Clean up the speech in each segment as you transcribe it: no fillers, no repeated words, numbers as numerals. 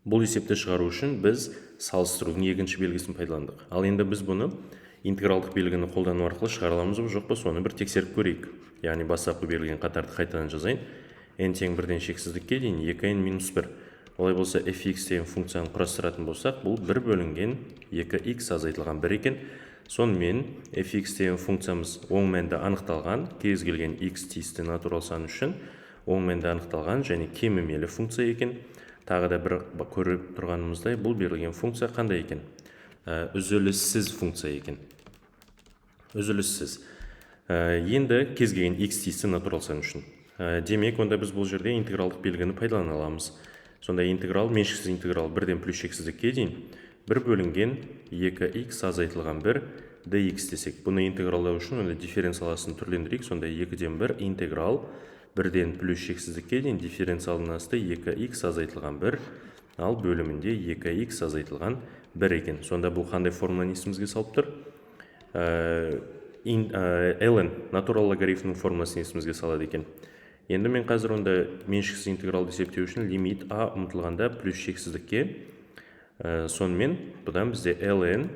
Бұл есепті шығару үшін біз салыстырудың екінші белгісін пайдаландық. Ал енді біз бұны интегралдық белгіні қолдану арқылы шығара аламыз ба жоқ па, соны бір тексеріп көрейік. Яғни бастапқы берілген қатарды қайтадан жазайын. n тең 1-ден шексіздікке дейін 2n-1. Олай болса fx деген функцияны құрастыратын болсақ, бұл 1 бөлінген 2x азайтылған 1 екен. Сонымен fx деген функциямыз оң мәнді анықталған, кез келген x тиісті натурал сан үшін оң мәнді анықталған және кемімелі функция екен. Тағы да бір көріп тұрғанымыздай, бұл берілген функция қандай екен? Үзіліссіз функция екен. Үзіліссіз. Енді кез келген x тиісті натурал сан үшін. Демек, онда біз бұл жерде интегралдық белгіні пайдалана аламыз. Сонда интеграл, меншіксіз интеграл 1-ден плюс шексіздікке дейін 1 бөлінген 2x азайтылған 1 dx десек. Бұны интегралдау үшін онда дифференциаласын түрлендірейік. Сонда 2-ден 1 интеграл 1-ден плюс шексіздікке дейін дифференциалының асты 2x азайтылған 1, ал бөлімінде 2x азайтылған 1 екен. Сонда бұл қандай формуланы есімізге салып тұр? ln натурал логарифмнің формуласын есімізге салады екен. Енді мен қазір онда меншіксіз интегралды есептеу үшін лимит a ұмтылғанда плюс шексіздікке, сонымен бұдан бізде ln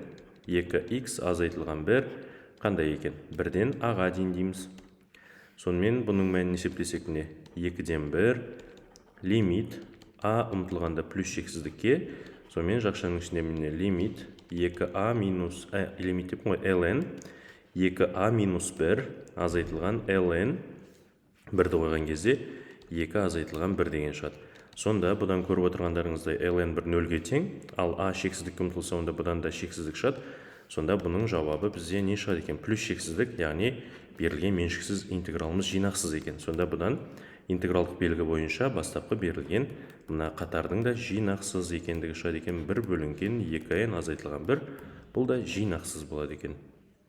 2x азайтылған 1 қандай екен? 1-ден a-ға дейін дейміз. Сонымен бұның мәнін есептесек міне 2-ден 1 лимит a ұмтылғанда плюс шексіздікке, сонымен жақшаның ішінде міне лимит 2a минус лимит деп ln 2a минус 1 азайтылған ln 1-ді қойған кезде 2 азайтылған 1 деген шығады. Сонда бұдан көріп отырғандарыңыздай ln 1 0-ге тең, ал a шексіздікке ұмтылса, онда бұдан да шексіздік шығады. Сонда бұның жауабы бізде не шығады екен? Плюс шексіздік, яғни берілген меншіксіз интегралымыз жинақсыз екен. Сонда бұдан интегралдық белгі бойынша бастапқы берілген мына қатардың да жинақсыз екендігі шығады екен. 1 бөлінген 2n азайтылған 1, бұл да жинақсыз болады екен.